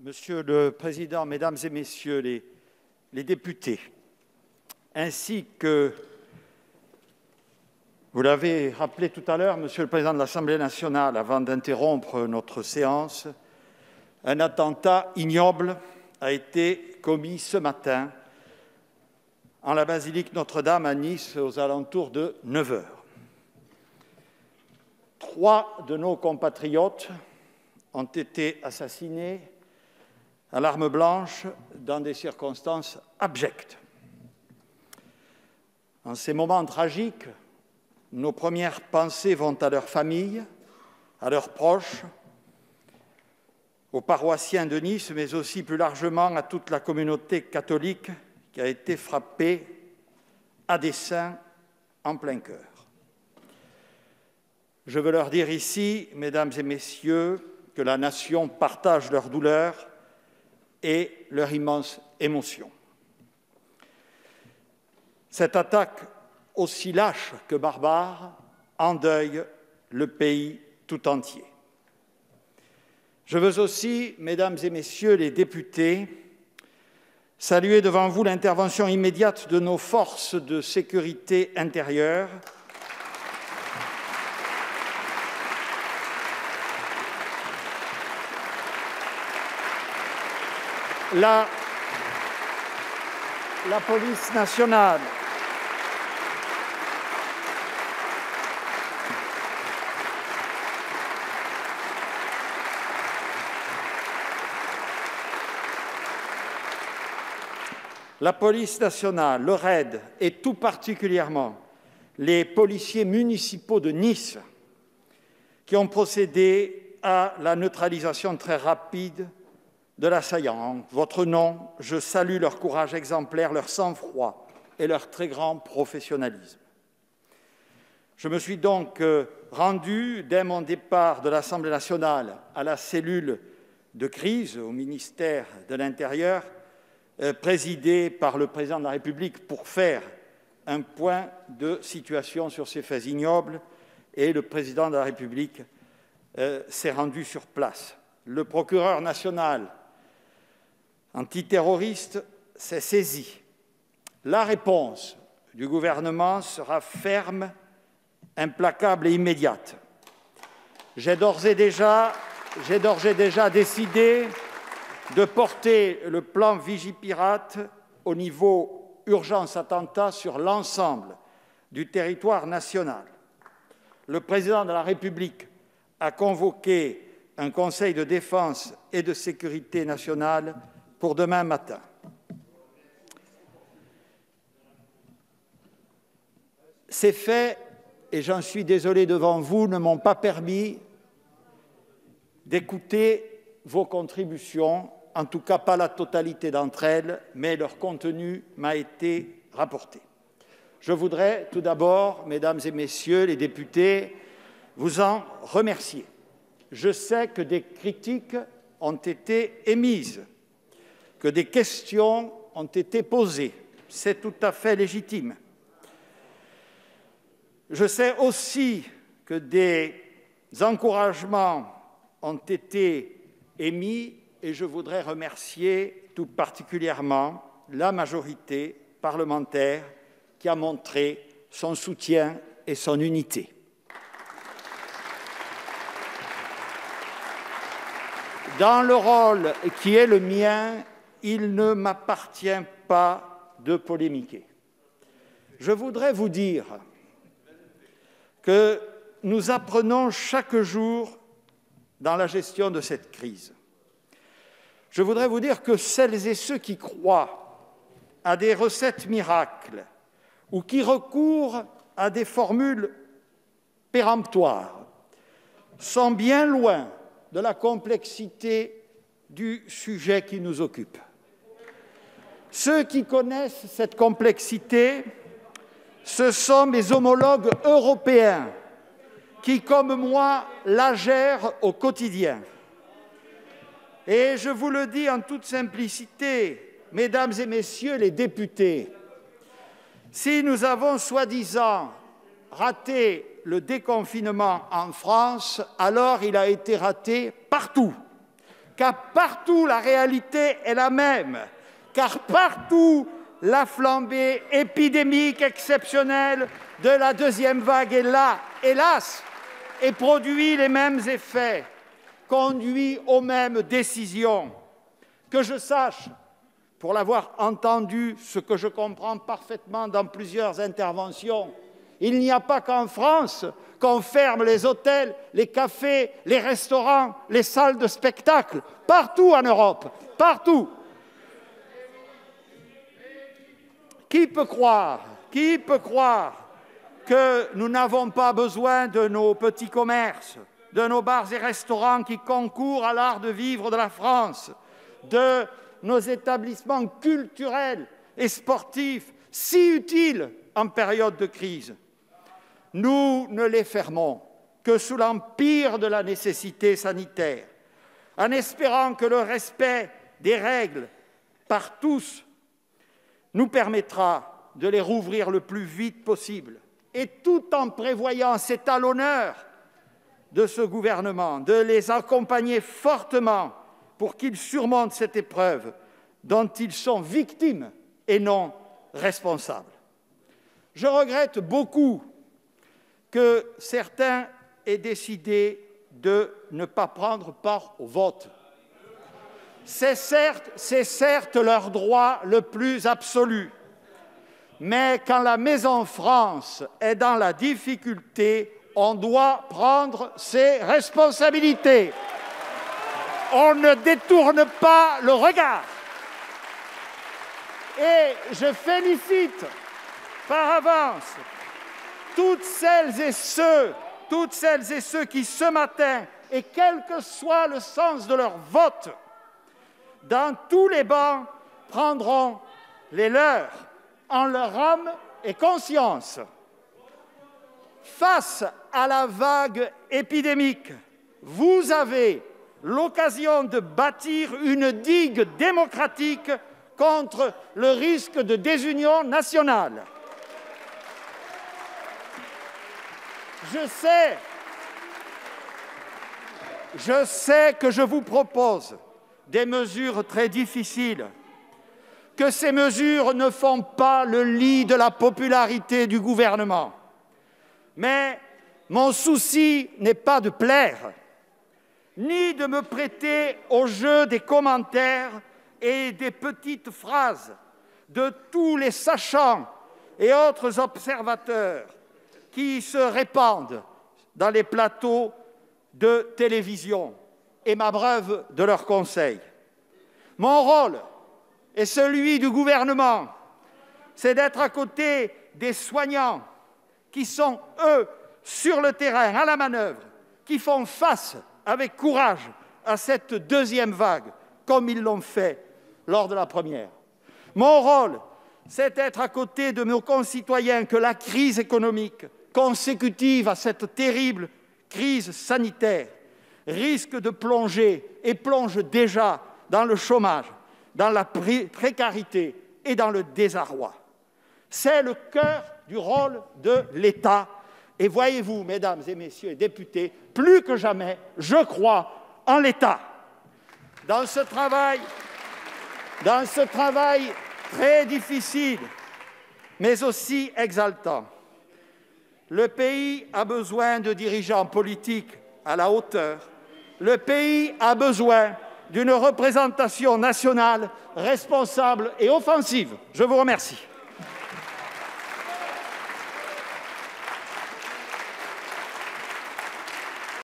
Monsieur le Président, Mesdames et Messieurs les députés, ainsi que vous l'avez rappelé tout à l'heure, Monsieur le Président de l'Assemblée nationale, avant d'interrompre notre séance, un attentat ignoble a été commis ce matin en la basilique Notre-Dame à Nice aux alentours de 9 h. 3 de nos compatriotes ont été assassinés à l'arme blanche dans des circonstances abjectes. En ces moments tragiques, nos premières pensées vont à leurs familles, à leurs proches, aux paroissiens de Nice, mais aussi plus largement à toute la communauté catholique qui a été frappée à dessein en plein cœur. Je veux leur dire ici, Mesdames et Messieurs, que la nation partage leur douleur et leur immense émotion. Cette attaque, aussi lâche que barbare, endeuille le pays tout entier. Je veux aussi, Mesdames et Messieurs les députés, saluer devant vous l'intervention immédiate de nos forces de sécurité intérieure, la police nationale, le RAID et tout particulièrement les policiers municipaux de Nice qui ont procédé à la neutralisation très rapide de l'assaillant. En votre nom, je salue leur courage exemplaire, leur sang-froid et leur très grand professionnalisme. Je me suis donc rendu, dès mon départ de l'Assemblée nationale, à la cellule de crise au ministère de l'Intérieur, présidée par le Président de la République pour faire un point de situation sur ces faits ignobles, et le Président de la République s'est rendu sur place. Le procureur national antiterroriste s'est saisi. La réponse du gouvernement sera ferme, implacable et immédiate. J'ai d'ores et déjà décidé de porter le plan Vigipirate au niveau urgence attentat sur l'ensemble du territoire national. Le Président de la République a convoqué un Conseil de défense et de sécurité nationale pour demain matin. Ces faits, et j'en suis désolé devant vous, ne m'ont pas permis d'écouter vos contributions, en tout cas pas la totalité d'entre elles, mais leur contenu m'a été rapporté. Je voudrais tout d'abord, Mesdames et Messieurs les députés, vous en remercier. Je sais que des critiques ont été émises, que des questions ont été posées. C'est tout à fait légitime. Je sais aussi que des encouragements ont été émis et je voudrais remercier tout particulièrement la majorité parlementaire qui a montré son soutien et son unité. Dans le rôle qui est le mien, il ne m'appartient pas de polémiquer. Je voudrais vous dire que nous apprenons chaque jour dans la gestion de cette crise. Je voudrais vous dire que celles et ceux qui croient à des recettes miracles ou qui recourent à des formules péremptoires sont bien loin de la complexité du sujet qui nous occupe. Ceux qui connaissent cette complexité, ce sont mes homologues européens qui, comme moi, la gèrent au quotidien. Et je vous le dis en toute simplicité, Mesdames et Messieurs les députés, si nous avons soi-disant raté le déconfinement en France, alors il a été raté partout. car partout la réalité est la même, car partout la flambée épidémique exceptionnelle de la deuxième vague est là, hélas, et produit les mêmes effets, conduit aux mêmes décisions. Que je sache, pour l'avoir entendu, ce que je comprends parfaitement dans plusieurs interventions, il n'y a pas qu'en France qu'on ferme les hôtels, les cafés, les restaurants, les salles de spectacle, partout en Europe, partout. Qui peut croire que nous n'avons pas besoin de nos petits commerces, de nos bars et restaurants qui concourent à l'art de vivre de la France, de nos établissements culturels et sportifs, si utiles en période de crise. Nous ne les fermons que sous l'empire de la nécessité sanitaire, en espérant que le respect des règles par tous nous permettra de les rouvrir le plus vite possible, et tout en prévoyant, c'est à l'honneur de ce gouvernement, de les accompagner fortement pour qu'ils surmontent cette épreuve dont ils sont victimes et non responsables. Je regrette beaucoup que certains aient décidé de ne pas prendre part au vote. C'est certes leur droit le plus absolu, mais quand la Maison France est dans la difficulté, on doit prendre ses responsabilités. On ne détourne pas le regard. Et je félicite par avance toutes celles et ceux qui, ce matin, et quel que soit le sens de leur vote, dans tous les bancs, prendront les leurs en leur âme et conscience. Face à la vague épidémique, vous avez l'occasion de bâtir une digue démocratique contre le risque de désunion nationale. Je sais que je vous propose des mesures très difficiles, que ces mesures ne font pas le lit de la popularité du gouvernement. Mais mon souci n'est pas de plaire, ni de me prêter au jeu des commentaires et des petites phrases de tous les sachants et autres observateurs qui se répandent dans les plateaux de télévision et m'abreuvent de leurs conseils. Mon rôle et celui du gouvernement, c'est d'être à côté des soignants qui sont, eux, sur le terrain, à la manœuvre, qui font face avec courage à cette deuxième vague, comme ils l'ont fait lors de la première. Mon rôle, c'est d'être à côté de nos concitoyens que la crise économique, consécutive à cette terrible crise sanitaire, risque de plonger et plonge déjà dans le chômage, dans la précarité et dans le désarroi. C'est le cœur du rôle de l'État. Et voyez-vous, mesdames et messieurs les députés, plus que jamais, je crois en l'État. Dans ce travail très difficile, mais aussi exaltant, le pays a besoin de dirigeants politiques à la hauteur. Le pays a besoin d'une représentation nationale responsable et offensive. Je vous remercie.